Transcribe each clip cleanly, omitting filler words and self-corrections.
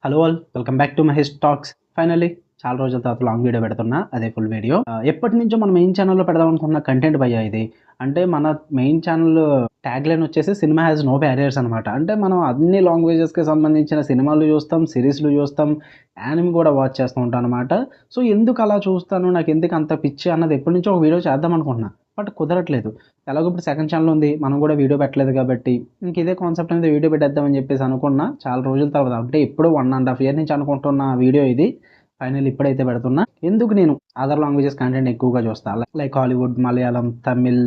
Hello all welcome back to Mahesh talks. Finally చాలా రోజుల తర్వాత లాంగ్ వీడియో పెడుతున్నా. అదే ఫుల్ వీడియో. ఎప్పటినుంచో మన మెయిన్ ఛానెల్‌లో పెడదాం అనుకున్న కంటెంట్ భయ్యా ఇది. అంటే మన మెయిన్ ఛానెల్ ట్యాగ్‌లైన్ వచ్చేసి సినిమా హాస్ నో బ్యారియర్స్ అనమాట. అంటే మనం అన్ని లాంగ్వేజెస్‌కి సంబంధించిన సినిమాలు చూస్తాం, సీరీస్‌లు చూస్తాం, యానిమే కూడా వాచ్ చేస్తూ ఉంటాం అనమాట. సో ఎందుకు అలా చూస్తాను, నాకెందుకు అంత పిచ్చి అన్నది ఎప్పటినుంచో ఒక వీడియో చేద్దాం అనుకుంటున్నా. బట్ కుదరట్లేదు. ఎలాగో ఇప్పుడు సెకండ్ ఛానెల్ ఉంది. మనం కూడా వీడియో పెట్టలేదు కాబట్టి ఇంక ఇదే కాన్సెప్ట్ మీద వీడియో పెట్టేద్దామని చెప్పేసి అనుకున్నా. చాలా రోజుల తర్వాత అంటే ఎప్పుడో 1½ ఇయర్ నుంచి అనుకుంటున్న వీడియో ఇది. ఫైనల్లీ ఇప్పుడైతే పెడుతున్నా. ఎందుకు నేను అదర్ లాంగ్వేజెస్ కంటెంట్ ఎక్కువగా చూస్తా. Like Hollywood, Malayalam, Tamil,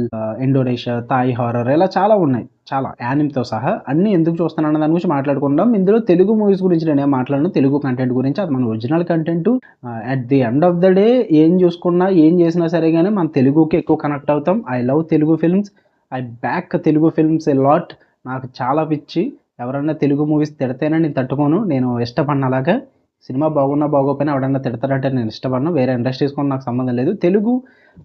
Indonesia, Thai horror ఇలా చాలా ఉన్నాయి. చాలా యానిమ్‌తో సహా అన్నీ ఎందుకు చూస్తున్నాను అన్న దాని గురించి మాట్లాడుకుందాం. ఇందులో తెలుగు మూవీస్ గురించి నేనేం మాట్లాడను. తెలుగు కంటెంట్ గురించి అది మన original content. At the end of the day ఏం చూసుకున్నా, ఏం చేసినా సరే గానీ మన తెలుగుకి ఎక్కువ కనెక్ట్ అవుతాం. I love Telugu films. I back Telugu films a lot. నాకు చాలా పిచ్చి. ఎవరన్నా తెలుగు మూవీస్ తిడితేనే నేను తట్టుకోను. నేను ఇష్టపడను అలాగా. సినిమా బాగున్నా, బాగోకపోయినా ఎవడన్నా తిడతారంటే నేను ఇష్టపడను. వేరే ఇండస్ట్రీస్‌తో నాకు సంబంధం లేదు. తెలుగు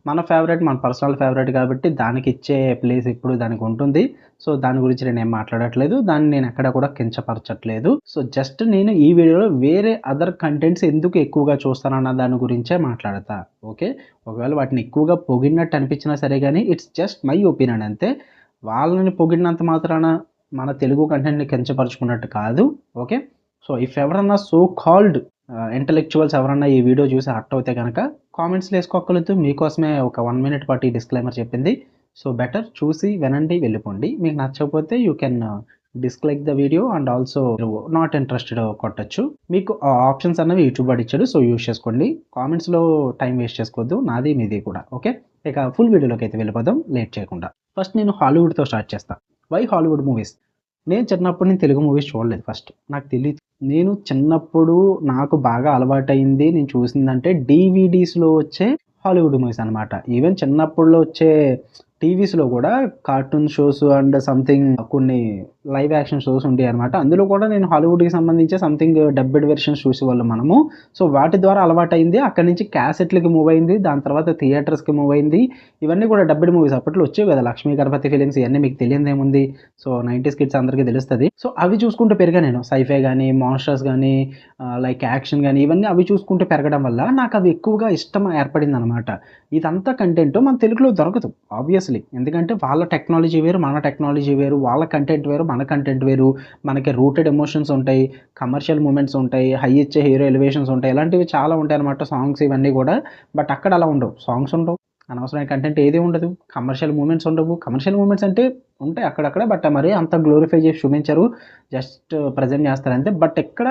మన ఫేవరెట్, మన పర్సనల్ ఫేవరెట్ కాబట్టి దానికిచ్చే ప్లేస్ ఎప్పుడు దానికుంటుంది. సో, దాని గురించి నేనేం మాట్లాడట్లేదు. దాన్ని నేను ఎక్కడ కూడా కించపరచట్లేదు. సో, జస్ట్ నేను ఈ వీడియోలో వేరే అదర్ కంటెంట్స్ ఎందుకు ఎక్కువగా చూస్తానన్న దాని గురించే మాట్లాడతా. ఓకే. ఒకవేళ వాటిని ఎక్కువగా పొగిడినట్టు అనిపించినా సరే గానీ ఇట్స్ జస్ట్ మై ఒపీనియన్ అంతే. వాళ్ళని పొగిడినంత మాత్రాన మన తెలుగు కంటెంట్‌ని కించపరుచుకున్నట్టు కాదు. ఓకే. సో, ఇఫ్ ఎవరన్నా సో కాల్డ్ ఇంటలెక్చువల్స్ ఎవరన్నా ఈ వీడియో చూసి హర్ట్ అవుతే గనక కామెంట్స్‌లో ఏసుకోక్కర్లేదు. మీకోసమే ఒక 1 మినిట్ పాటు ఈ డిస్క్లైమర్ చెప్పింది. సో, బెటర్ చూసి వినండి, వెళ్ళిపోండి. మీకు నచ్చకపోతే you can dislike the video and also not interested కొట్టొచ్చు. మీకు ఆ ఆప్షన్స్ అన్నవి యూట్యూబ్ వాడు ఇచ్చాడు. సో, యూజ్ చేసుకోండి. కామెంట్స్‌లో టైం వేస్ట్ చేసుకోవద్దు. నాది, మీది కూడా. ఓకే. ఇక ఫుల్ వీడియోలోకైతే వెళ్ళిపోదాం లేట్ చేయకుండా. ఫస్ట్ నేను హాలీవుడ్‌తో స్టార్ట్ చేస్తా. Why Hollywood movies? నేను చిన్నప్పుడు నేను తెలుగు మూవీస్ చూడలేదు ఫస్ట్. నాకు తెలీదు. నేను చిన్నప్పుడు నాకు బాగా అలవాటయింది, నేను చూసిందంటే డీవీడీస్‌లో వచ్చే హాలీవుడ్ మూవీస్ అనమాట. ఈవెన్ చిన్నప్పుడులో వచ్చే టీవీస్‌లో కూడా కార్టూన్ షోస్ అండ్ సంథింగ్ కొన్ని లైవ్ యాక్షన్ షోస్ ఉంటాయనమాట. అందులో కూడా నేను హాలీవుడ్‌కి సంబంధించి సంథింగ్ డబ్బెడ్ వెర్షన్స్ చూసేవాళ్ళం మనము. సో, వాటి ద్వారా అలవాటయింది. అక్కడి నుంచి క్యాసెట్‌లకి మూవ్ అయింది. దాని తర్వాత థియేటర్స్‌కి మూవ్ అయింది. ఇవన్నీ కూడా డబ్బెడ్ మూవీస్ అప్పట్లో వచ్చేవి కదా! 'లక్ష్మీ గణపతి ఫిలిమ్స్' ఇయన్నీ మీకు తెలియనిదేముంది. సో, 90స్ కిడ్స్ అందరికీ తెలుస్తది. సో, అవి చూసుకుంటూ పెరిగా నేను. సైఫై గాని, మాన్‌స్టర్స్ గాని, లైక్ యాక్షన్ గాని ఇవన్నీ అవి చూసుకుంటూ పెరగడం వల్ల నాకవి ఎక్కువగా ఇష్టం ఏర్పడిందనమాట. ఇదంతా కంటెంట్ మన తెలుగులో దొరకదు ఆబ్వియస్‌లీ. ఎందుకంటే వాళ్ళ టెక్నాలజీ వేరు, మన టెక్నాలజీ వేరు, వాళ్ళ కంటెంట్ వేరు, మన కంటెంట్ వేరు. మనకి రూటెడ్ ఎమోషన్స్ ఉంటాయి, కమర్షియల్ మూమెంట్స్ ఉంటాయి, హై ఇచ్చే హీరో ఎలివేషన్స్ ఉంటాయి. ఇలాంటివి చాలా ఉంటాయనమాట సాంగ్స్ ఇవన్నీ గూడా. బట్ అక్కడ అలా ఉండవు. సాంగ్స్ ఉండవు. అనవసరమైన కంటెంట్ ఏది ఉండదు. కమర్షియల్ మూమెంట్స్ ఉండవు. కమర్షియల్ మూమెంట్స్ అంటే ఉంటాయి అక్కడక్కడ. బట్ మరీ అంత గ్లోరిఫై చేసి చూపించరు. జస్ట్ ప్రెజెంట్ చేస్తారంతే. బట్ ఇక్కడ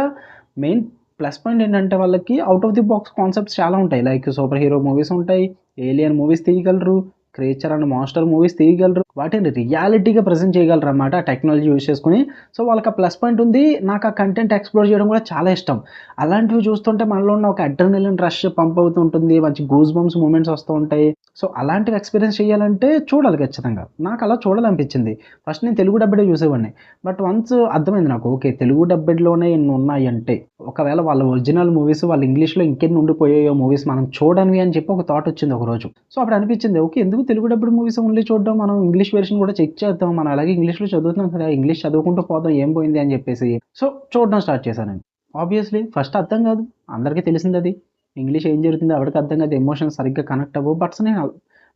మెయిన్ ప్లస్ పాయింట్ ఏంటంటే వాళ్ళకి out of the box concepts చాలా ఉంటాయి. లైక్ సూపర్ హీరో మూవీస్ ఉంటాయి. ఏలియన్ మూవీస్ తీయగలరు. క్రియేచర్ అండ్ మాన్‌స్టర్ మూవీస్ తీయగలరు. వాటిని రియాలిటీగా ప్రెజెంట్ చేయగలరనమాట ఆ టెక్నాలజీ యూజ్ చేసుకొని. సో, వాళ్ళకి ఆ ప్లస్ పాయింట్ ఉంది. నాకు ఆ కంటెంట్ ఎక్స్‌ప్లోర్ చేయడం కూడా చాలా ఇష్టం. అలాంటివి చూస్తుంటే మనలో ఉన్న ఒక అడ్రినలిన్ రష్ పంప్ అవుతూ ఉంటుంది. మంచి గూస్ బంప్స్ మూమెంట్స్ వస్తూ ఉంటాయి. సో, అలాంటివి ఎక్స్‌పీరియన్స్ చేయాలంటే చూడాలి ఖచ్చితంగా. నాకు అలా చూడాలనిపించింది. ఫస్ట్ నేను తెలుగు డబ్బుడే చూసేవాడిని. బట్ వన్స్ అర్థమైంది నాకు. ఓకే. తెలుగు డబ్బెడ్‌లోనే ఇన్ని ఉన్నాయంటే, ఒకవేళ వాళ్ళ ఒరిజినల్ మూవీస్ వాళ్ళు ఇంగ్లీష్‌లో ఇంకెన్ని ఉండిపోయాయో మూవీస్ మనం చూడనివి అని చెప్పి ఒక థాట్ వచ్చింది ఒకరోజు. సో, అప్పుడు అనిపించింది. ఓకే. ఎందుకు తెలుగు డబ్బుడ్ మూవీస్ ఓన్లీ చూడడం, మనం ఇంగ్లీష్ వెర్షన్ కూడా చెక్ చేద్దాం. మనం అలాగే ఇంగ్లీష్‌లో చదువుతున్నాం కదా! ఇంగ్లీష్ చదువుకుంటూ పోదాం ఏం పోయింది అని చెప్పేసి. సో, చూడడం స్టార్ట్ చేశానండి. ఆబ్వియస్‌లీ ఫస్ట్ అర్థం కాదు. అందరికీ తెలిసిందది. ఇంగ్లీష్ ఏం జరుగుతుందో ఎవడికి అర్థం కాదు. ఎమోషన్స్ సరిగ్గా కనెక్ట్ అవ్వవు.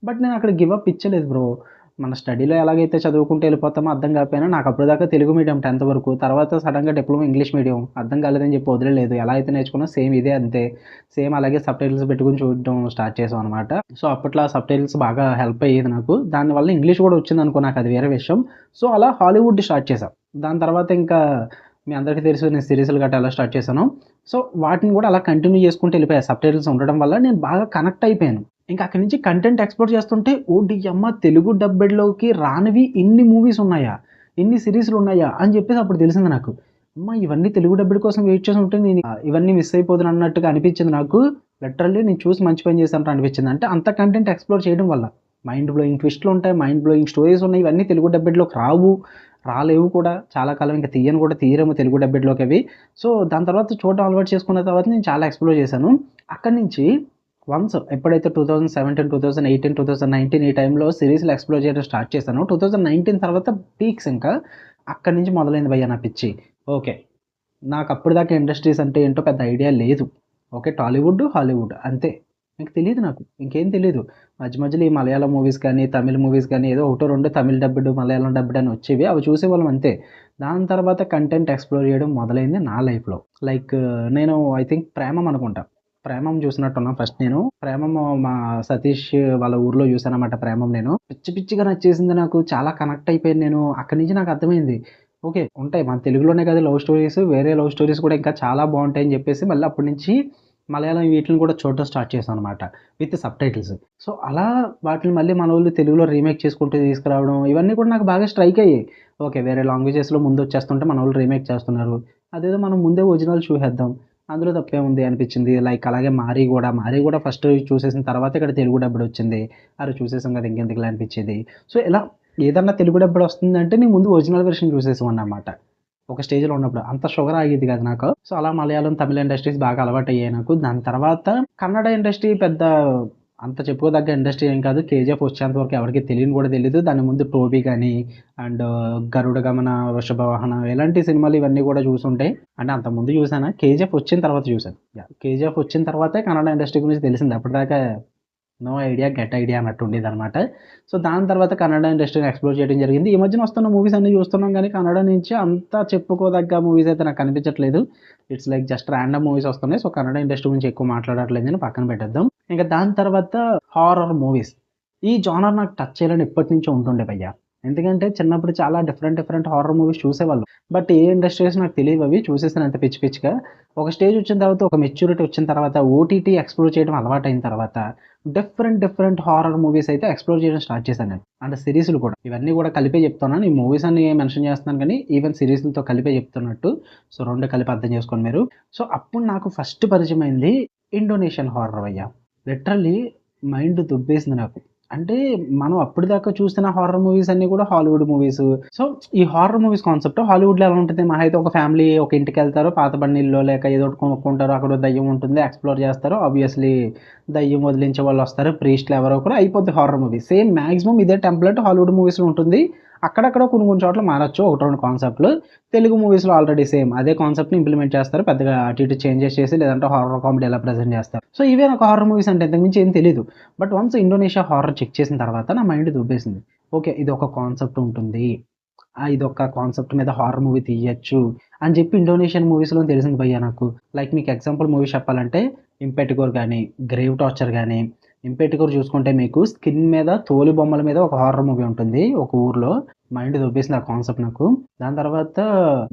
బట్ నేను అక్కడ గివ్ అప్ ఇచ్చలేదు బ్రో. మన స్టడీలో ఎలాగైతే చదువుకుంటూ వెళ్ళిపోతామో అర్థం కాకపోయినా నాకు అప్పటిదాకా తెలుగు మీడియం 10థ్ వరకు. తర్వాత సడెన్‌గా డిప్లొమా ఇంగ్లీష్ మీడియం. అర్థం కాలేదని చెప్పి వదిలేయలేదు. ఎలా అయితే నేర్చుకున్నా సేమ్ ఇదే అంతే. సేమ్ అలాగే సబ్‌టైటిల్స్ పెట్టుకొని చూడడం స్టార్ట్ చేశాం అనమాట. సో, అప్పట్లో ఆ సబ్‌టైటిల్స్ బాగా హెల్ప్ అయ్యేది నాకు. దానివల్ల ఇంగ్లీష్ కూడా వచ్చిందనుకో నాకది వేరే విషయం. సో, అలా హాలీవుడ్ స్టార్ట్ చేశా. దాని తర్వాత ఇంకా మీ అందరికీ తెలుసు నేను సీరీస్‌లు గట్టా ఎలా స్టార్ట్ చేశానో. సో, వాటిని కూడా అలా కంటిన్యూ చేసుకుంటూ వెళ్ళిపోయా. సబ్‌టైటిల్స్ ఉండడం వల్ల నేను బాగా కనెక్ట్ అయిపోయాను. ఇంకా అక్కడి నుంచి కంటెంట్ ఎక్స్‌ప్లోర్ చేస్తుంటే ఓడియమ్మ! తెలుగు డబ్బెడ్‌లోకి రానివి ఇన్ని మూవీస్ ఉన్నాయా? ఇన్ని సీరీస్‌లు ఉన్నాయా? అని చెప్పేసి అప్పుడు తెలిసింది నాకు. అమ్మ! ఇవన్నీ తెలుగు డబ్బెడ్ కోసం వెయిట్ చేసుంటే నేను ఇవన్నీ మిస్ అయిపోదును అన్నట్టుగా అనిపించింది నాకు. లిటరల్లీ నేను చూసి మంచి పని చేశానురా అనిపించింది. అంటే అంత కంటెంట్ ఎక్స్‌ప్లోర్ చేయడం వల్ల. మైండ్ బ్లోయింగ్ ట్విస్ట్‌లు ఉంటాయి. మైండ్ బ్లోయింగ్ స్టోరీస్ ఉన్నాయి. ఇవన్నీ తెలుగు డబ్బెడ్‌లోకి రావు. రాలేవు కూడా. చాలా కాలం ఇంక తీయను కూడా తీయరేమో తెలుగు డబ్బెడ్‌లోకి అవి. సో, దాని తర్వాత చూడడం అలవాటు చేసుకున్న తర్వాత నేను చాలా ఎక్స్‌ప్లోర్ చేశాను. అక్కడి నుంచి వన్స్ ఎప్పుడైతే 2017, 2018, 2019 ఈ టైంలో సీరీస్‌లు ఎక్స్‌ప్లోర్ చేయడం స్టార్ట్ చేశానో 2019 తర్వాత పీక్స్ ఇంకా. అక్కడి నుంచి మొదలైంది భయ్యా నా పిచ్చి. ఓకే. నాకు అప్పటిదాకా ఇండస్ట్రీస్ అంటే ఏంటో పెద్ద ఐడియా లేదు. ఓకే. టాలీవుడ్, హాలీవుడ్ అంతే. ఇంక తెలీదు నాకు. ఇంకేం తెలీదు. మధ్యలో ఈ మలయాళం మూవీస్ కానీ, తమిళ్ మూవీస్ కానీ ఏదో ఒకటో రెండో తమిళ్ డబ్బుడు, మలయాళం డబ్బుడు అని వచ్చేవి. అవి చూసేవాళ్ళం అంతే. దాని తర్వాత కంటెంట్ ఎక్స్‌ప్లోర్ చేయడం మొదలైంది నా లైఫ్‌లో. లైక్ నేను ఐ థింక్ 'ప్రేమమ్' అనుకుంటా. 'ప్రేమమ్' చూసినట్టున్నా ఫస్ట్ నేను. 'ప్రేమమ్' మా సతీష్ వాళ్ళ ఊర్లో చూసానన్నమాట 'ప్రేమమ్' నేను. పిచ్చి పిచ్చిగా నచ్చేసింది నాకు. చాలా కనెక్ట్ అయిపోయాను నేను. అక్కడి నుంచి నాకు అర్థమైంది. ఓకే. ఉంటాయి. మన తెలుగులోనే కాదు లవ్ స్టోరీస్, వేరే లవ్ స్టోరీస్ కూడా ఇంకా చాలా బావుంటాయని జెప్పేసి మళ్ళీ అప్పటి నుంచి మలయాళం వీటిలిని కూడా చూడడం స్టార్ట్ చేశామనమాట. With subtitles. సో, అలా వాటిని మళ్ళీ మనోళ్ళు తెలుగులో రీమేక్ చేసుకుంటూ తీసుకురావడం ఇవన్నీ కూడా నాకు బాగా స్ట్రైక్ అయ్యాయి. ఓకే. వేరే లాంగ్వేజెస్‌లో ముందొచ్చేస్తుంటే మనోళ్ళు రీమేక్ చేస్తున్నారు. అదేదో మనం ముందే ఒరిజినల్ చూసేద్దాం. అందులో తప్పేముంది అనిపిచ్చింది. లైక్ అలాగే 'మారి' గూడా ఫస్ట్ చూసేసిన తర్వాత ఇక్కడ తెలుగు డబ్బుడొచ్చింది. అరె! చూసేసాం కదా! ఇంకెందుకులే అనిపిచ్చేది. సో, ఇలా ఏదన్నా తెలుగు డబ్బుడొస్తుందంటే నేను ముందు ఒరిజినల్ వెర్షన్ చూసేసేవాడిననమాట. ఒక స్టేజ్‌లో ఉన్నప్పుడు. అంత షుగర్ ఆగేది కాదు నాకు. సో, అలా మలయాళం, తమిళ్ ఇండస్ట్రీస్ బాగా అలవాటయ్యాయి నాకు. దాని తర్వాత కన్నడ ఇండస్ట్రీ పెద్ద అంత చెప్పుకోదగ్గ ఇండస్ట్రీ ఏం కాదు. 'కేజీఎఫ్' వచ్చేంత వరకు ఎవరికీ తెలియని కూడా తెలీదు. దాని ముందు 'టోబీ' గాని అండ్ 'గరుడ గమన', 'వృషభ వాహనం' ఇలాంటి సినిమాలు ఇవన్నీ కూడా చూసుంటే అంటే అంతకుముందు చూసాను. 'కేజీఎఫ్' వచ్చిన తర్వాత చూసాను. 'కేజీఎఫ్' వచ్చిన తర్వాతే కన్నడ ఇండస్ట్రీ గురించి తెలిసింది. అప్పటిదాకా నో ఐడియా, గెట్ ఐడియా అన్నట్టు ఉండేదనమాట. సో, దాని తర్వాత కన్నడ ఇండస్ట్రీని ఎక్స్‌ప్లోర్ చేయడం జరిగింది. ఈ మధ్యన వస్తున్న మూవీస్ అన్నీ చూస్తున్నాం గానీ, కన్నడ నుంచి అంత చెప్పుకోదగ్గ మూవీస్ అయితే నాకు కనిపించట్లేదు. It's like just random movies వస్తున్నాయి. సో, కన్నడ ఇండస్ట్రీ గురించి ఎక్కువ మాట్లాడట్లేదు గానీ పక్కన పెట్టేద్దాం. ఇంక దాని తర్వాత హారర్ మూవీస్. ఈ జోనర్ నాకు టచ్ చేయాలని ఎప్పటినుంచో ఉంటుండే భయ్యా. ఎందుకంటే చిన్నప్పుడు చాలా డిఫరెంట్ హారర్ మూవీస్ చూసేవాళ్ళం. బట్ ఏ ఇండస్ట్రీస్ నాకు తెలీవవి. చూసేసాను అంతే పిచ్చి పిచ్చిగా. ఒక స్టేజ్ వచ్చిన తర్వాత, ఒక మెచ్యూరిటీ వచ్చిన తర్వాత, ఓటీటీ ఎక్స్‌ప్లోర్ చేయడం అలవాటయిన తర్వాత డిఫరెంట్ హారర్ మూవీస్ అయితే ఎక్స్‌ప్లోర్ చేయడం స్టార్ట్ చేశాను నేను. అండ్ సీరీస్‌లు కూడా. ఇవన్నీ కూడా కలిపే చెప్తున్నాను. ఈ మూవీస్ అన్ని మెన్షన్ చేస్తున్నాను గానీ, ఈవెన్ సీరీస్‌లతో కలిపే చెప్తున్నట్టు. సో, 2 కలిపి అర్థం చేసుకోండి మీరు. సో, అప్పుడు నాకు ఫస్ట్ పరిచయమైంది ఇండోనేషియన్ హారర్ భయ్యా. లిటరల్లీ మైండ్ దొబ్బేసింది నాకు. అంటే మనం అప్పటిదాకా చూసిన హారర్ మూవీస్ అన్నీ కూడా హాలీవుడ్ మూవీసు. సో, ఈ హారర్ మూవీస్ కాన్సెప్ట్ హాలీవుడ్‌లో ఎలా ఉంటది? మహా అయితే ఒక ఫ్యామిలీ ఒక ఇంటికెళ్తారు. పాత బండిల్లో లేక ఏదో ఒకటి కొనుక్కుంటారు. అక్కడో దయ్యం ఉంటుంది. ఎక్స్‌ప్లోర్ చేస్తారు. ఆబ్వియస్‌లీ దయ్యం వదిలించే వాళ్ళొస్తారు. ప్రీస్ట్‌లు ఎవరో ఒకరు అయిపోద్ది హారర్ మూవీ. సేమ్ మాక్సిమం ఇదే టెంప్లేట్ హాలీవుడ్ మూవీస్‌లో ఉంటుంది. అక్కడక్కడ కొన్ని చోట్ల మారొచ్చు. 1, 2 కాన్సెప్ట్‌లు. తెలుగు మూవీస్‌లో ఆల్రెడీ సేమ్ అదే కాన్సెప్ట్‌ని ఇంప్లిమెంట్ చేస్తారు. పెద్దగా అటు ఇటు చేంజెస్ చేసి లేదంటే హారర్ కామెడీ ఎలా ప్రెజెంట్ చేస్తారు. సో, ఇవే నాకు హారర్ మూవీస్ అంటే ఇంతకు మించి ఏం తెలీదు. But once Indonesia horror check చేసిన తర్వాత నా మైండ్ దొబ్బేసింది. ఓకే. ఇదొక కాన్సెప్ట్ ఉంటుంది. ఇదొక కాన్సెప్ట్ మీద హారర్ మూవీ తీయొచ్చు అని చెప్పి ఇండోనేషియన్ మూవీస్‌లో తెలిసింది భయ్యా నాకు. లైక్ మీకు ఎగ్జాంపుల్ మూవీ చెప్పాలంటే 'ఇంపెటిగోర్' గాని, 'గ్రేవ్ టార్చర్' గాని 'ఇంపెటిగోర్' చూసుకుంటే మీకు స్కిన్ మీద తోలు బొమ్మల మీద ఒక హారర్ మూవీ ఉంటుంది ఒక ఊర్లో. మైండ్ దొబ్బేసింది ఆ కాన్సెప్ట్ నాకు. దాని తర్వాత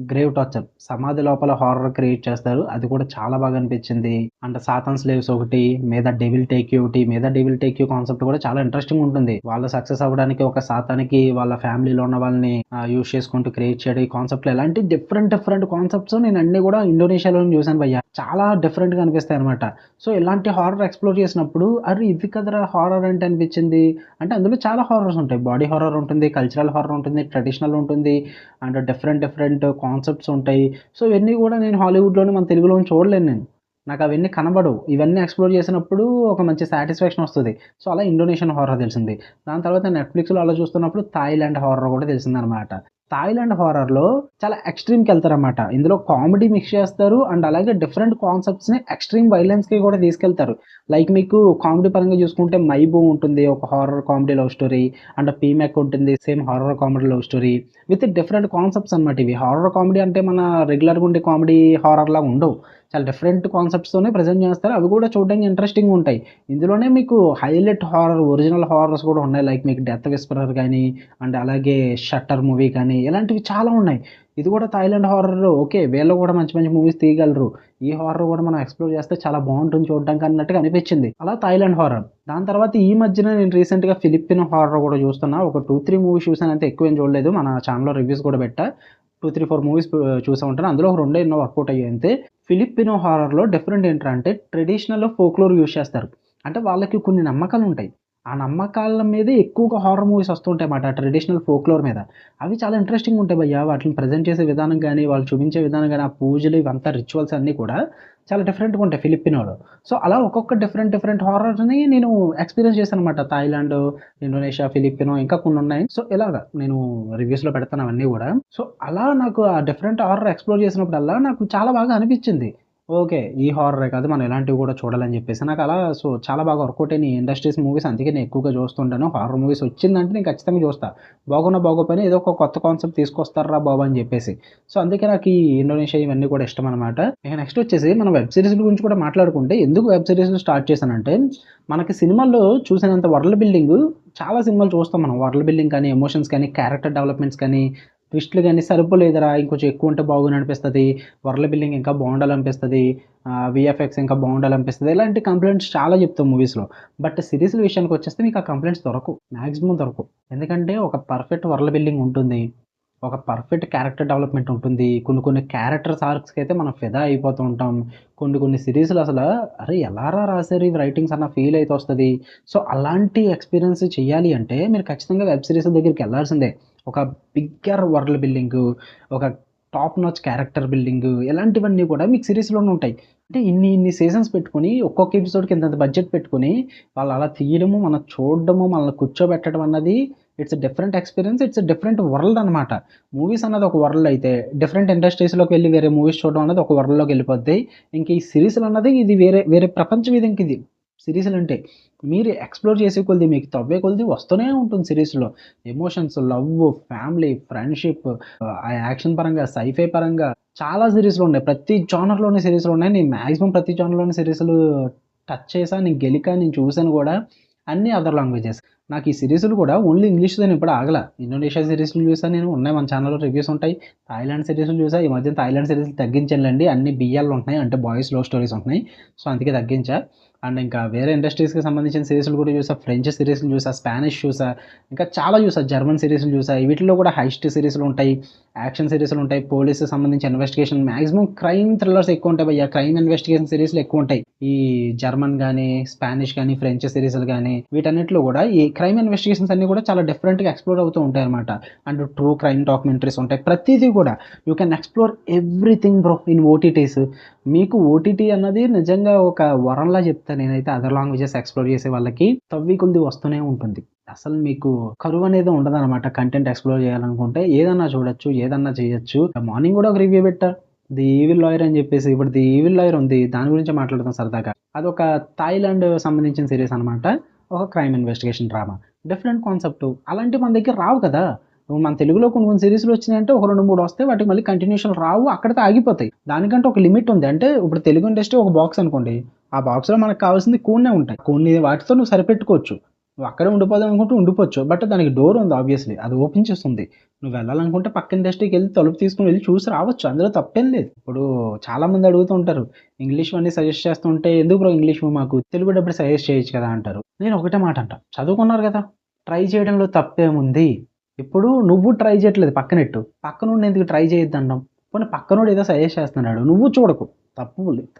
'గ్రేవ్ టార్చర్' సమాధి లోపల హారర్ క్రియేట్ చేస్తారు. అది కూడా చాలా బాగా అనిపించింది. అండ్ 'సాతాన్ స్లేవ్స్' ఒకటి, 'may the devil take you' ఒకటి. 'May the devil take you' concept కూడా చాలా ఇంట్రెస్టింగ్ ఉంటుంది. వాళ్ళు సక్సెస్ అవ్వడానికి ఒక సాతానికి వాళ్ళ ఫ్యామిలీలో ఉన్న వాళ్ళని యూజ్ చేసుకుంటూ క్రియేట్ చేయడం ఈ కాన్సెప్ట్‌లు ఇలాంటి డిఫరెంట్ కాన్సెప్ట్స్ నేను అన్నీ కూడా ఇండోనేషియాలోనే చూసాను భయ్యా. చాలా డిఫరెంట్‌గా అనిపిస్తాయన్నమాట. సో, ఇలాంటి హారర్ ఎక్స్‌ప్లోర్ చేసినప్పుడు అరె! ఇది కదరా హారర్ అంటే అనిపించింది. అంటే అందులో చాలా హారర్స్ ఉంటాయి. బాడీ హారర్ ఉంటుంది, కల్చరల్ హారర్ ఉంటుంది, ట్రెడిషనల్ ఉంటుంది. అండ్ డిఫరెంట్ కాన్సెప్ట్స్ ఉంటాయి. సో, ఇవన్నీ కూడా నేను హాలీవుడ్‌లోని మన తెలుగులోని చూడలేను నేను. నాకవన్నీ కనబడవు. ఇవన్నీ ఎక్స్‌ప్లోర్ చేసినప్పుడు ఒక మంచి సాటిస్ఫాక్షన్ వస్తది. సో, అలా ఇండోనేషియన్ హారర్ తెలిసింది. దాని తర్వాత నెట్‌ఫ్లిక్స్‌లో అలా చూస్తున్నప్పుడు థాయిలాండ్ హారర్ కూడా తెలిసిందనమాట. థాయిలాండ్ హారర్‌లో చాలా ఎక్స్‌ట్రీమ్‌కెళ్తారనమాట. ఇందులో కామెడీ మిక్స్ చేస్తారు. అండ్ అలాగే డిఫరెంట్ కాన్సెప్ట్స్‌ని ఎక్స్‌ట్రీమ్ వైలెన్స్‌కి కూడా తీసుకెళ్తారు. లైక్ మీకు కామెడీ పరంగా చూసుకుంటే 'మైబూ' ఉంటుంది. ఒక horror comedy love story. And 'పీమెక్' ఉంటుంది. Same horror comedy love story. With different concepts అనమాట ఇవి. హారర్ కామెడీ అంటే మన రెగ్యులర్‌గా ఉండే కామెడీ హారర్‌లాగా ఉండవు. చాలా డిఫరెంట్ కాన్సెప్ట్స్‌తోనే ప్రెజెంట్ చేస్తారు. అవి కూడా చూడడానికి ఇంట్రెస్టింగ్‌గా ఉంటాయి. ఇందులోనే మీకు హైలైట్ హారర్ ఒరిజినల్ హారర్స్ కూడా ఉన్నాయి. లైక్ మీకు 'డెత్ విస్పరర్' గాని, అండ్ అలాగే 'షట్టర్' మూవీ కానీ ఇలాంటివి చాలా ఉన్నాయి. ఇది కూడా థాయిలాండ్ హారర్ ఓకే. వీళ్ళు కూడా మంచి మూవీస్ తీయగలరు. ఈ హారర్ కూడా మనం ఎక్స్‌ప్లోర్ చేస్తే చాలా బావుంటుంది చూడడానికి అన్నట్టుగా అనిపించింది. అలా థాయిలాండ్ హారర్. దాని తర్వాత ఈ మధ్యన నేను రీసెంట్‌గా ఫిలిపినో హారర్ కూడా చూస్తున్నా. ఒక 2, 3 మూవీస్ చూసాను అంతే ఎక్కువేం చూడలేదు. మన ఛానెల్‌లో రివ్యూస్ కూడా పెట్టా. 2, 3, 4 మూవీస్ చూసే ఉంటాను. అందులో ఒక రెండో ఎన్నో వర్కౌట్ అయ్యాయి అంతే. ఫిలిపినో హారర్‌లో డిఫరెంట్ ఏంట్రా అంటే ట్రెడిషనల్ ఫోక్‌లోర్ యూజ్ చేస్తారు. అంటే వాళ్ళకి కొన్ని నమ్మకాలుంటాయి. ఆ నమ్మకాల మీదే ఎక్కువగా హారర్ మూవీస్ వస్తుంటాయన్నమాట. ట్రెడిషనల్ ఫోక్‌లోర్ మీద. అవి చాలా ఇంట్రెస్టింగ్‌గా ఉంటాయి భయ్యా. వాటిని ప్రెజెంట్ చేసే విధానం గాని, వాళ్ళు చూపించే విధానం గాని, ఆ పూజలు ఇవంతా రిచువల్స్ అన్నీ కూడా చాలా డిఫరెంట్‌గా ఉంటాయి ఫిలిపినోలో. సో, అలా ఒక్కొక్క డిఫరెంట్ హారర్‌ని నేను ఎక్స్‌పీరియన్స్ చేశాననమాట. థాయిలాండ్, ఇండోనేషియా, ఫిలిపినో ఇంకా కొన్నున్నాయి. సో, ఇలాగ నేను రివ్యూస్‌లో పెడతాను అవన్నీ గూడా. సో, అలా నాకు ఆ డిఫరెంట్ హారర్ ఎక్స్‌ప్లోర్ చేసినప్పుడల్లా నాకు చాలా బాగా అనిపిచ్చింది. ఓకే. ఈ హారరే కాదు మనం ఇలాంటివి గూడా చూడాలని జెప్పేసి. నాకలా సో, చాలా బాగా వర్కౌట్ అయినాయి ఈ ఇండస్ట్రీస్ మూవీస్. అందుకే నేను ఎక్కువగా చూస్తుంటాను. హారర్ మూవీస్ వచ్చిందంటే నేను ఖచ్చితంగా చూస్తా. బాగున్నా, బాగోపోయినా ఏదో ఒక కొత్త కాన్సెప్ట్ తీసుకొస్తార్రా బాబు అని జెప్పేసి. సో, అందుకే నాకు ఈ ఇండోనేషియా ఇవన్నీ కూడా ఇష్టమనమాట. ఇక నెక్స్ట్ వచ్చేసి మనం వెబ్ సీరీస్‌ల గురించి కూడా మాట్లాడుకుంటే ఎందుకు వెబ్ సీరీస్‌లు స్టార్ట్ చేశానంటే, మనకి సినిమాల్లో చూసినంత వరల్డ్ బిల్డింగు చాలా సినిమాలు చూస్తాం మనం. వరల్డ్ బిల్డింగ్ కానీ, ఎమోషన్స్ కానీ, క్యారెక్టర్ డెవలప్‌మెంట్స్ కానీ, ట్విస్ట్‌లు గాని సరిపోలేదురా ఇంకొంచెం ఎక్కువుంటే బాగుండనిపిస్తది. వరల్డ్ బిల్డింగ్ ఇంకా బావుండాలనిపిస్తది. వీఎఫ్ఎక్స్ ఇంకా బావుండాలనిపిస్తది. ఇలాంటి కంప్లెయింట్స్ చాలా చెప్తాం మూవీస్‌లో. బట్ సీరీస్‌ల విషయానికొచ్చేస్తే మీకు ఆ కంప్లెయింట్స్ దొరకవు. మాక్సిమం దొరకవు. ఎందుకంటే ఒక పర్ఫెక్ట్ వరల్డ్ బిల్డింగ్ ఉంటుంది. ఒక పర్ఫెక్ట్ క్యారెక్టర్ డెవలప్‌మెంట్ ఉంటుంది. కొన్ని క్యారెక్టర్స్ ఆర్క్స్‌కైతే మనం ఫిదా అయిపోతూ ఉంటాం. కొన్ని సిరీస్‌లు అసల అరే! ఎలారా రాసారు ఈ రైటింగ్స్ అన్న ఫీల్ అయితే వస్తది. సో, అలాంటి ఎక్స్‌పీరియన్స్ చేయాలి అంటే మీరు ఖచ్చితంగా వెబ్ సీరీస్‌ల దగ్గరికెళ్ళాల్సిందే. ఒక బిగ్గర్ వరల్డ్ బిల్డింగు, ఒక టాప్ నాచ్ క్యారెక్టర్ బిల్డింగు ఇలాంటివన్నీ కూడా మీకు సీరీస్‌లోనే ఉంటాయి. అంటే ఇన్ని సీజన్స్ పెట్టుకొని ఒక్కొక్క ఎపిసోడ్‌కి ఇంతంత బడ్జెట్ పెట్టుకొని వాళ్ళు అలా తీయడము, మనం చూడడము, మనల్ని కూర్చోబెట్టడం అన్నది it's a different experience. It's a different world అనమాట. మూవీస్ అన్నది ఒక వరల్డ్ అయితే, డిఫరెంట్ ఇండస్ట్రీస్‌లోకి వెళ్లి వేరే మూవీస్ చూడడం అన్నది ఒక వరల్డ్‌లోకి వెళ్ళిపోద్ది. ఇంక ఈ సీరీస్‌లు అన్నది ఇది వేరే వేరే ప్రపంచం ఇది ఇంకిది. సీరీస్‌లంటే. మీరు ఎక్స్‌ప్లోర్ చేసే కొద్దీ, మీకు తవ్వే కొద్దీ వస్తూనే ఉంటుంది సీరీస్‌లో. ఎమోషన్స్, లవ్వు, ఫ్యామిలీ, ఫ్రెండ్‌షిప్ ఆ యాక్షన్ పరంగా, సైఫై పరంగా చాలా సీరీస్‌లున్నాయి. ప్రతి జోనర్‌లోని సీరీస్‌లున్నాయి. నేను మాక్సిమం ప్రతి జోనర్‌లోని సీరీస్‌లు టచ్ చేశా. నేను గెలికా, నేను చూసాను గూడా. అన్నీ అదర్ లాంగ్వేజెస్. నాకు ఈ సీరీస్‌లు కూడా ఓన్లీ ఇంగ్లీష్‌తో నేనెప్పుడు ఆగల. ఇండోనేషియా సీరీస్‌లు చూసా నేను. ఉన్నాయి మన ఛానెల్‌లో రివ్యూస్ ఉంటాయి. థాయిలాండ్ సీరీస్‌లు చూసా. ఈ మధ్యన థాయిలాండ్ సీరీస్‌లు తగ్గించానులెండి. అన్నీ బిఎల్ ఉంటున్నాయి. అంటే బాయ్స్ లవ్ స్టోరీస్ ఉంటున్నాయి. సో, అందుకే తగ్గించా. అండ్ ఇంకా వేరే ఇండస్ట్రీస్‌కి సంబంధించిన సీరీస్‌లు కూడా చూసా. ఫ్రెంచ్ సీరీస్‌లు చూసా, స్పానిష్ చూసా, ఇంకా చాలా చూసా. జర్మన్ సీరీస్‌లు చూసా. వీటిల్లో కూడా హైస్ట్ సీరీస్‌లు ఉంటాయి. యాక్షన్ సీరీస్‌లు ఉంటాయి. పోలీస్‌కి సంబంధించి ఇన్వెస్టిగేషన్ మాక్సిమం క్రైమ్ థ్రిల్లర్స్ ఎక్కువుంటాయి భయ్యా. క్రైమ్ ఇన్వెస్టిగేషన్ సీరీస్‌లు ఎక్కువుంటాయి. ఈ జర్మన్ గాని, స్పానిష్ గాని, ఫ్రెంచ్ సీరీస్‌లు గాని వీటన్నిటిలో కూడా ఈ క్రైమ్ ఇన్వెస్టిగేషన్స్ అన్నీ కూడా చాలా డిఫరెంట్‌గా ఎక్స్‌ప్లోర్ అవుతూ ఉంటాయన్నమాట. అండ్ ట్రూ క్రైమ్ డాక్యుమెంటరీస్ ఉంటాయి. ప్రతీది కూడా you can explore everything bro in OTTs. మీకు ఓటీటీ అన్నది నిజంగా ఒక వరంలా చెప్తా నేనైతే అదర్ లాంగ్వేజెస్ ఎక్స్‌ప్లోర్ చేసే వాళ్ళకి. తవ్వి కొలిది వస్తూనే ఉంటుంది. అసలు మీకు కరువనేది ఉండదనమాట. కంటెంట్ ఎక్స్‌ప్లోర్ చేయాలనుకుంటే ఏదన్నా చూడొచ్చు, ఏదన్నా చేయొచ్చు. మార్నింగ్ కూడా ఒక రివ్యూ పెట్టా. 'ది ఈవిల్ లాయర్' అని చెప్పేసి. ఇప్పుడు 'ది ఈవిల్ లాయర్' ఉంది. దాని గురించే మాట్లాడదాం సరదాగా. అదొక థాయిలాండ్ సంబంధించిన సీరీస్ అనమాట. ఒక crime investigation drama. Different concept. అలాంటివి మన దగ్గర రావు కదా! ఇప్పుడు మన తెలుగులో కొన్ని సీరీస్‌లు వచ్చినాయంటే ఒక 2, 3 వస్తాయి. వాటికి మళ్ళీ కంటిన్యూషన్ రావు. అక్కడితో ఆగిపోతాయి. దానికంటే ఒక లిమిట్ ఉంది. అంటే ఇప్పుడు తెలుగు ఇండస్ట్రీ ఒక బాక్స్ అనుకోండి. ఆ బాక్స్‌లో మనకు కావాల్సింది కొన్నే ఉంటాయి. కొన్ని వాటితో నువ్వు సరిపెట్టుకోవచ్చు. నువ్వు అక్కడే ఉండిపోదాం అనుకుంటే ఉండిపోవచ్చు. బట్ దానికి డోర్ ఉంది ఆబ్వియస్‌లీ. అది ఓపెన్ చేస్తుంది. నువ్వు వెళ్ళాలనుకుంటే పక్క ఇండస్ట్రీకెళ్ళి తలుపు తీసుకొని వెళ్లి చూసి రావచ్చు. అందులో తప్పేం లేదు. ఇప్పుడు చాలామంది అడుగుతూ ఉంటారు. ఇంగ్లీష్‌వన్నీ సజెస్ట్ చేస్తుంటే ఎందుకు బ్రో ఇంగ్లీష్‌వి మాకు తెలుగు డబ్బుడు సజెస్ట్ చేయొచ్చు కదా! అంటారు. నేను ఒకటే మాట అంటా. చదువుకున్నారు కదా! ట్రై చేయడంలో తప్పేముంది? ఇప్పుడు నువ్వు ట్రై చేయట్లేదు పక్కనెట్టు. పక్కనోడిని ఎందుకు ట్రై చేయొద్దనడం? పోనీ పక్కనోడు ఏదో సజెస్ట్ చేస్తున్నాడు. నువ్వు చూడకు.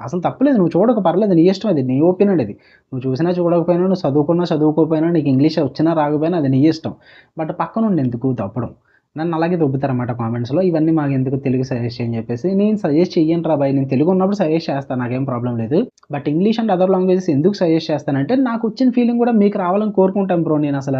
అసలు తప్పులేదు. నువ్వు చూడకు పర్లేదు. నీ ఇష్టం అది. నీ ఒపీనియన్ అది. నువ్వు చూసినా చూడకపోయినా, నువ్వు చదువుకున్నా చదువుకోకపోయినా, నీకు ఇంగ్లీష్ వచ్చినా రాకపోయినా అది నీ ఇష్టం. బట్ పక్కనోడిని ఎందుకు దప్పడం? నన్ను అలాగే దొబ్బుతారన్నమాట కామెంట్స్‌లో. ఇవన్నీ మాకెందుకు తెలుగు సజెస్ట్ చేయని చెప్పేసి. నేను సజెస్ట్ చెయ్యనురా బాయ్. నేను తెలుగు ఉన్నప్పుడు సజెస్ట్ చేస్తాను. నాకేం ప్రాబ్లమ్ లేదు. But English and other languages ఎందుకు సజెస్ట్ చేస్తానంటే, నాకొచ్చిన ఫీలింగ్ కూడా మీకు రావాలని కోరుకుంటాను బ్రో నేనసల.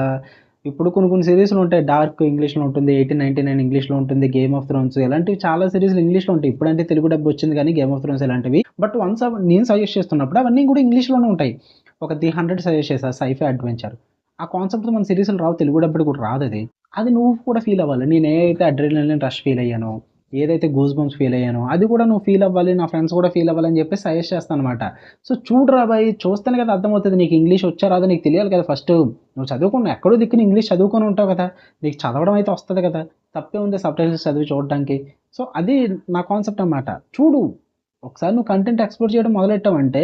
ఇప్పుడు కొన్ని సీరీస్‌లు ఉంటాయి. డార్క్ ఇంగ్లీష్‌లో ఉంటుంది. 1899 ఇంగ్లీష్‌లో ఉంటుంది. 'గేమ్ ఆఫ్ థ్రోన్స్' ఇలాంటివి చాలా సీరీస్‌లు ఇంగ్లీష్‌లో ఉంటాయి. ఇప్పుడంటే తెలుగు డబ్ వచ్చింది కానీ 'గేమ్ ఆఫ్ థ్రోన్స్' ఇలాంటివి. బట్ వన్స్ నేను సజెస్ట్ చేస్తున్నప్పుడు అవన్నీ కూడా ఇంగ్లీష్‌లోనే ఉంటాయి. ఒక 'ది 100' సజెస్ట్ చేశా. Scifi adventure. ఆ కాన్సెప్ట్‌తో మన సీరీస్‌లు రావు. తెలుగు డబ్బుడు కూడా రాదది. అది నువ్వు కూడా ఫీల్ అవ్వాలి. నేను ఏదైతే అడ్రినలిన్ రష్ ఫీల్ అయ్యానో, ఏదైతే గూస్ బంప్స్ ఫీల్ అయ్యానో, అది కూడా నువ్వు ఫీల్ అవ్వాలి. నా ఫ్రెండ్స్ కూడా ఫీల్ అవ్వాలని చెప్పేసి సజెస్ట్ చేస్తానన్నమాట. సో చూడురా బాయ్ చూస్తేనే కదా అర్థమవుతది. నీకు ఇంగ్లీష్ వచ్చా రాదో నీకు తెలియాలి కదా ఫస్టు. నువ్వు చదువుకున్నావు. ఎక్కడో దిక్కున ఇంగ్లీష్ చదువుకొని ఉంటావు కదా! నీకు చదవడం అయితే వస్తది కదా! తప్పేముంది సబ్‌టైటిల్స్ చదివి చూడడానికి. సో అది నా కాన్సెప్ట్ అన్నమాట. చూడు. ఒకసారి నువ్వు కంటెంట్ ఎక్స్‌ప్లోర్ చేయడం మొదలెట్టావంటే,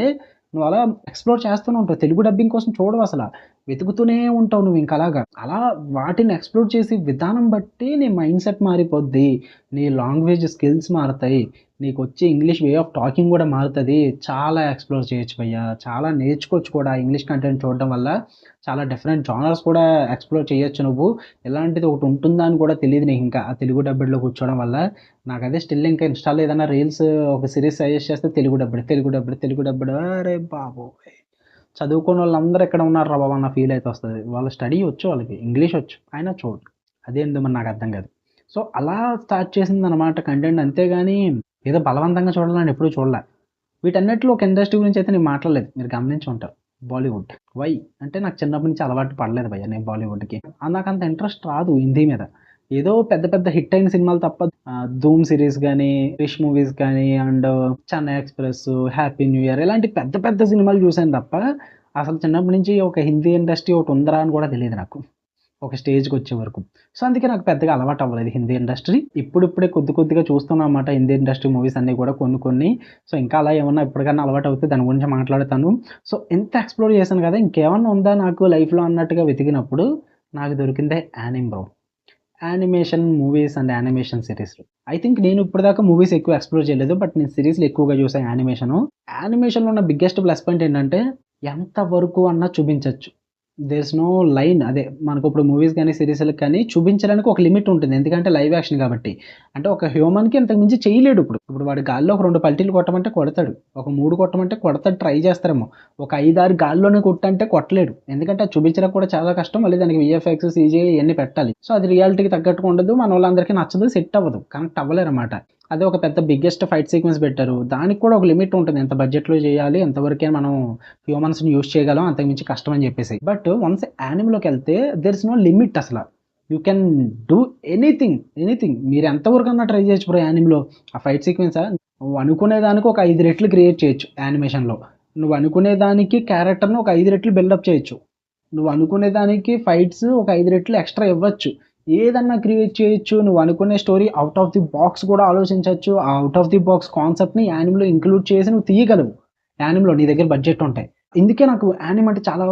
నువ్వు అలా ఎక్స్‌ప్లోర్ చేస్తూనే ఉంటావు. తెలుగు డబ్బింగ్ కోసం చూడవసల. వెతుకుతూనే ఉంటావు నువ్వింకలాగా. అలా వాటిని ఎక్స్‌ప్లోర్ చేసే విధానం బట్టి నీ మైండ్‌సెట్ మారిపోద్ది. నీ లాంగ్వేజ్ స్కిల్స్ మారతాయి. నీకు వచ్చి ఇంగ్లీష్ వే ఆఫ్ టాకింగ్ కూడా మారుతుంది. చాలా ఎక్స్‌ప్లోర్ చేయొచ్చు భయ్యా. చాలా నేర్చుకోవచ్చు కూడా ఇంగ్లీష్ కంటెంట్ చూడడం వల్ల. చాలా డిఫరెంట్ జానర్స్ కూడా ఎక్స్‌ప్లోర్ చేయొచ్చు నువ్వు. ఇలాంటిది ఒకటి ఉంటుందా అని కూడా తెలీదు నీకింకా. ఆ తెలుగు డబ్బుడ్‌లో కూర్చోవడం వల్ల. నాకదే స్టిల్ ఇంకా ఇన్‌స్టాలో ఏదైనా రీల్స్ ఒక సీరీస్ సజెస్ట్ చేస్తే Telugu dubbed, Telugu dubbed, Telugu dubbed. అరే బాబోయ్! చదువుకున్నోళ్ళందరూ ఇక్కడ ఉన్నారురా బాబు అన్న ఫీల్ అయితే వస్తది. వాళ్ళ స్టడీ వచ్చు వాళ్ళకి. ఇంగ్లీష్ వచ్చు. అయినా చూడరు. అదేందో మరి నాకర్థం కాదు. సో, అలా స్టార్ట్ చేసిందనమాట కంటెంట్. అంతేగాని ఏదో బలవంతంగా చూడాలని ఎప్పుడూ చూడలే. వీటన్నిటిలో ఒక ఇండస్ట్రీ గురించి అయితే నేను మాట్లాడలేదు. మీరు గమనించి ఉంటారు. బాలీవుడ్. వై? అంటే నాకు చిన్నప్పటి నుంచి అలవాటు పడలేదు భయ్యా నేను బాలీవుడ్‌కి. నాకంత ఇంట్రెస్ట్ రాదు హిందీ మీద. ఏదో పెద్ద పెద్ద హిట్ అయిన సినిమాలు తప్ప 'ధూమ్' సీరీస్ గానీ, 'క్రిష్' మూవీస్ కానీ and 'Chennai express', 'happy new year' ఇలాంటి పెద్ద పెద్ద సినిమాలు చూసాను తప్ప, అసలు చిన్నప్పటి నుంచి ఒక హిందీ ఇండస్ట్రీ ఒకటి ఉందిరా అని కూడా తెలీదు నాకు. ఒక స్టేజ్‌కొచ్చే వరకు. సో, అందుకే నాకు పెద్దగా అలవాటు అవ్వలేదు హిందీ ఇండస్ట్రీ. ఇప్పుడిప్పుడే కొద్ది కొద్దిగా చూస్తున్నానన్నమాట హిందీ ఇండస్ట్రీ మూవీస్ అన్నీ కూడా కొన్ని కొన్ని. సో, ఇంకా అలా ఏమన్నా ఎప్పటికన్నా అలవాటు అవుతే దాని గురించి మాట్లాడతాను. సో, ఇంత ఎక్స్‌ప్లోర్ చేశాను కదా! ఇంకేమన్నా ఉందా నాకు లైఫ్‌లో అన్నట్టుగా వెతికినప్పుడు నాకు దొరికిందే anime bro. Animation movies and animation సీరీస్‌లు. ఐ థింక్ నేను ఇప్పటిదాకా మూవీస్ ఎక్కువ ఎక్స్‌ప్లోర్ చేయలేదు. బట్ నేను సీరీస్‌లు ఎక్కువగా చూసా యానిమేషను. యానిమేషన్‌లో ఉన్న బిగ్గెస్ట్ ప్లస్ పాయింట్ ఏంటంటే ఎంత వరకు అన్నా చూపించొచ్చు. There is no line. అదే మనకిప్పుడు మూవీస్ గాని, సీరీస్‌లకి కానీ చూపించడానికి ఒక లిమిట్ ఉంటుంది. ఎందుకంటే లైవ్ యాక్షన్ కాబట్టి. అంటే ఒక హ్యూమన్‌కి ఇంతకు మించి చేయలేడు ఇప్పుడు. ఇప్పుడు వాడు గాల్లో ఒక 2 పల్టీలు కొట్టమంటే కొడతాడు. ఒక 3 కొట్టమంటే కొడతాడు, ట్రై చేస్తారేమో. ఒక 5, 6 గాల్లోనే కొట్టంటే కొట్టలేడు. ఎందుకంటే అది చూపించడం కూడా చాలా కష్టం. మళ్ళీ దానికి వీఎఫ్ఎక్స్, సీజీఐ ఇయన్నీ పెట్టాలి. సో, అది రియాలిటీకి తగ్గట్టుగా ఉండదు. మనోళ్ళందరికీ నచ్చదు. సెట్ అవ్వదు. కనెక్ట్ అవ్వలేరన్నమాట. అదే ఒక పెద్ద బిగ్గెస్ట్ ఫైట్ సీక్వెన్స్ పెట్టారు. దానికి కూడా ఒక లిమిట్ ఉంటుంది. ఎంత బడ్జెట్‌లో చేయాలి, ఎంతవరకే మనం హ్యూమన్స్‌ని యూజ్ చేయగలం, అంతకు మించి కష్టం అని చెప్పేసి. బట్ వన్స్ యానిమేలోకెళ్తే దేర్ ఇస్ నో లిమిట్ అసల. You can do anything, anything. మీరు ఎంతవరకన్నా ట్రై చేయొచ్చు బ్రో యానిమ్‌లో. ఆ ఫైట్ సీక్వెన్సా నువ్వు అనుకునే దానికి ఒక 5 రెట్లు క్రియేట్ చేయొచ్చు యానిమేషన్‌లో. నువ్వు అనుకునే దానికి క్యారెక్టర్‌ని ఒక 5 రెట్లు బిల్డప్ చేయొచ్చు. నువ్వు అనుకునే దానికి ఫైట్స్ ఒక 5 రెట్లు ఎక్స్‌ట్రా ఇవ్వచ్చు. ఏదన్నా క్రియేట్ చేయొచ్చు. నువ్వు అనుకునే story out of the box కూడా ఆలోచించొచ్చు. ఆ ఔట్ ఆఫ్ ది బాక్స్ కాన్సెప్ట్‌ని యానిమ్‌లో ఇంక్లూడ్ చేసి నువ్వు తీయగలవు. యానిమ్‌లో నీ దగ్గర బడ్జెట్ ఉంటే. ఇందుకే నాకు యానిమ్ అంటే చాలా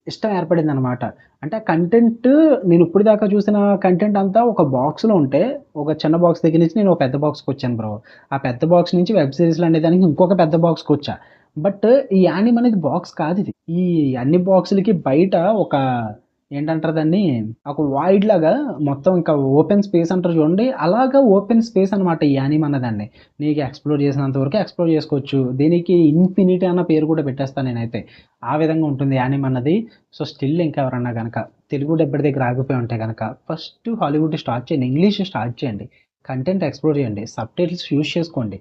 ఇష్టం ఏర్పడిందనమాట. అంటే ఆ కంటెంట్ నేను ఇప్పటిదాకా చూసిన కంటెంట్ అంతా ఒక బాక్స్‌లో ఉంటే, ఒక చిన్న బాక్స్ దగ్గర నుంచి నేను ఒక పెద్ద బాక్స్‌కొచ్చాను బ్రో. ఆ పెద్ద బాక్స్ నుంచి వెబ్ సీరీస్‌లు అనే దానికి ఇంకొక పెద్ద బాక్స్‌కొచ్చా. బట్ ఈ యానిమ్ అనేది బాక్స్ కాదిది. ఈ అన్ని బాక్సులకి బయట ఒక ఏంటంటారు దాన్ని, ఒక వాయిడ్ లాగా మొత్తం ఇంకా ఓపెన్ స్పేస్ అంటారు చూడండి. అలాగా ఓపెన్ స్పేస్ అనమాట ఈ యానిమ్ అన్నదాన్ని. నీకు ఎక్స్‌ప్లోర్ చేసినంత వరకు ఎక్స్‌ప్లోర్ చేసుకోవచ్చు. దీనికి ఇన్ఫినిటీ అన్న పేరు కూడా పెట్టేస్తాను నేనైతే. ఆ విధంగా ఉంటుంది యానిమ్ అన్నది. సో, స్టిల్ ఇంకా ఎవరన్నా గనక తెలుగు డబ్బుడి దగ్గర ఆగిపోయి ఉంటే గనక ఫస్ట్ హాలీవుడ్ స్టార్ట్ చేయండి. ఇంగ్లీష్ స్టార్ట్ చేయండి. కంటెంట్ ఎక్స్‌ప్లోర్ చేయండి. సబ్‌టైటిల్స్ యూజ్ చేసుకోండి.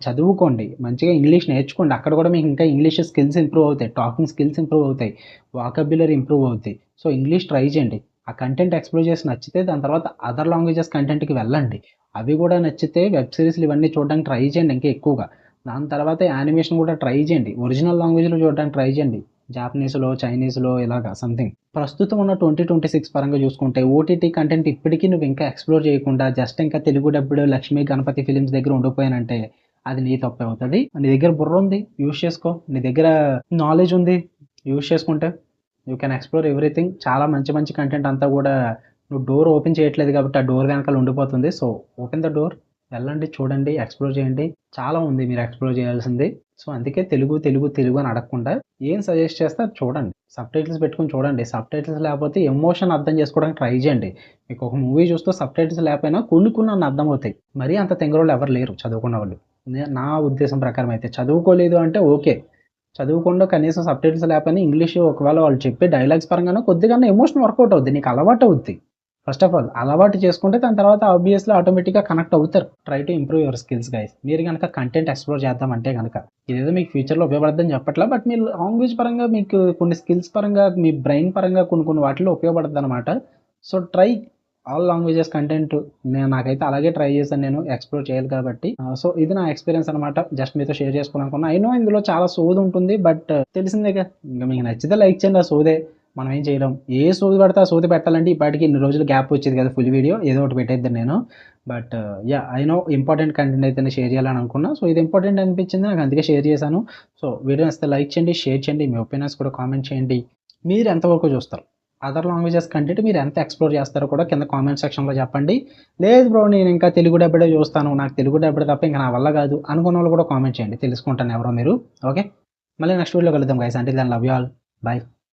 చదువుకోండి. మంచిగా ఇంగ్లీష్ నేర్చుకోండి. అక్కడ కూడా మీకు ఇంకా ఇంగ్లీష్ స్కిల్స్ ఇంప్రూవ్ అవుతాయి. టాకింగ్ స్కిల్స్ ఇంప్రూవ్ అవుతాయి. వాకాబ్యులరీ ఇంప్రూవ్ అవుద్ది. సో, ఇంగ్లీష్ ట్రై చేయండి. ఆ కంటెంట్ ఎక్స్‌ప్లోర్ చేసి నచ్చితే దాని తర్వాత అదర్ లాంగ్వేజెస్ కంటెంట్‌కి వెళ్ళండి. అవి కూడా నచ్చితే వెబ్ సీరీస్‌లు ఇవన్నీ చూడడానికి ట్రై చేయండి ఇంకా ఎక్కువగా. దాని తర్వాత యానిమేషన్ కూడా ట్రై చేయండి. ఒరిజినల్ లాంగ్వేజ్‌లో చూడడానికి ట్రై చేయండి. జాపనీస్‌లో, చైనీస్‌లో ఇలాగా సంథింగ్. ప్రస్తుతం ఉన్న 2026 పరంగా చూసుకుంటే ఓటీటీ కంటెంట్ ఇప్పటికి నువ్వు ఇంకా ఎక్స్‌ప్లోర్ చేయకుండా జస్ట్ ఇంకా తెలుగు డబ్బుడు 'లక్ష్మీ గణపతి ఫిల్మ్స్' దగ్గర ఉండిపోయానంటే అది నీ తప్పే అవుతది. నీ దగ్గర బుర్ర ఉంది. యూజ్ చేసుకో. నీ దగ్గర నాలెడ్జ్ ఉంది. యూజ్ చేసుకుంటే యూ కెన్ ఎక్స్‌ప్లోర్ ఎవ్రీథింగ్. చాలా మంచి మంచి కంటెంట్ అంతా కూడా నువ్వు డోర్ ఓపెన్ చేయట్లేదు కాబట్టి ఆ డోర్ వెనకాల ఉండిపోతుంది. So, open the door. వెళ్ళండి, చూడండి, ఎక్స్‌ప్లోర్ చేయండి. చాలా ఉంది మీరు ఎక్స్‌ప్లోర్ చేయాల్సింది. సో, అందుకే తెలుగు, తెలుగు, తెలుగు అని అడగకుండా ఏం సజెస్ట్ చేస్తే అది చూడండి. సబ్‌టైటిల్స్ పెట్టుకొని చూడండి. సబ్‌టైటిల్స్ లేకపోతే ఎమోషన్ అర్థం చేసుకోవడానికి ట్రై చేయండి. మీకు ఒక మూవీ చూస్తూ సబ్‌టైటిల్స్ లేకపోయినా కొన్ని కొన్ని అన్న అర్థమవుతాయి. మరీ అంత తెంగరోళ్ళు ఎవరు లేరు చదువుకున్న వాళ్ళు. నా ఉద్దేశం ప్రకారం అయితే. చదువుకోలేదు అంటే ఓకే. చదువుకుండా కనీసం సబ్‌టైటిల్స్ లేకపోయినా ఇంగ్లీష్ ఒకవేళ వాళ్ళు చెప్పే డైలాగ్స్ పరంగానో కొద్దిగానో ఎమోషన్ వర్కౌట్ అవుద్ది. నీకు అలవాటు అవుద్ది. ఫస్ట్ ఆఫ్ ఆల్ అలవాటు చేసుకుంటే దాని తర్వాత ఆబ్వియస్‌లీ ఆటోమేటిక్‌గా కనెక్ట్ అవుతారు. Try to improve your skills guys. మీరు గనక కంటెంట్ ఎక్స్‌ప్లోర్ చేద్దామంటే గనక. ఇదేదో మీకు ఫ్యూచర్‌లో ఉపయోగపడదని చెప్పట్లా. బట్ మీరు లాంగ్వేజ్ పరంగా మీకు కొన్ని స్కిల్స్ పరంగా, మీ బ్రెయిన్ పరంగా కొన్ని కొన్ని వాటిల్లో ఉపయోగపడద్దనమాట. So, try all languages content. నాకైతే అలాగే ట్రై చేశాను నేను ఎక్స్‌ప్లోర్ చేయాలి కాబట్టి. సో, ఇది నా ఎక్స్‌పీరియన్స్ అనమాట. జస్ట్ మీతో షేర్ చేసుకోవాలనుకున్నా. ఐ నో ఇందులో చాలా సోది ఉంటుంది. బట్ తెలిసిందేగా. ఇంక మీకు నచ్చితే లైక్ చేయండి. ఆ సోదే. మనం ఏం చేయలేం. ఏ సోది పడితే ఆ సోది పెట్టాలంటే ఈ పాటికి ఇన్ని రోజులు గ్యాప్ వచ్చేది కదా ఫుల్ వీడియో. ఏదో ఒకటి పెట్టేద్దాను నేను. But yeah! I know important content అయితేనే షేర్ చేయాలని అనుకున్నా. సో, ఇది ఇంపార్టెంట్ అనిపించింది. నాకు అందుకే షేర్ చేశాను. సో, వీడియో నచ్చితే లైక్ చేయండి, షేర్ చేయండి. మీ ఒపీనియన్స్ కూడా కామెంట్ చేయండి. మీరు ఎంతవరకు చూస్తారు? అదర్ లాంగ్వేజెస్ కంటెంట్ మీరు ఎంత ఎక్స్‌ప్లోర్ చేస్తారో కూడా కింద కామెంట్ సెక్షన్‌లో చెప్పండి. లేదు బ్రో నేను ఇంకా తెలుగు డబ్బుడే చూస్తాను. నాకు తెలుగు డబ్బుడు తప్ప ఇంక నా వల్ల కాదు అనుకున్నోళ్ళు కూడా కామెంట్ చేయండి. తెలుసుకుంటాను ఎవరో మీరు. ఓకే. మళ్ళీ నెక్స్ట్ వీడియోలో కలుద్దాం guys. Until then love you all. By.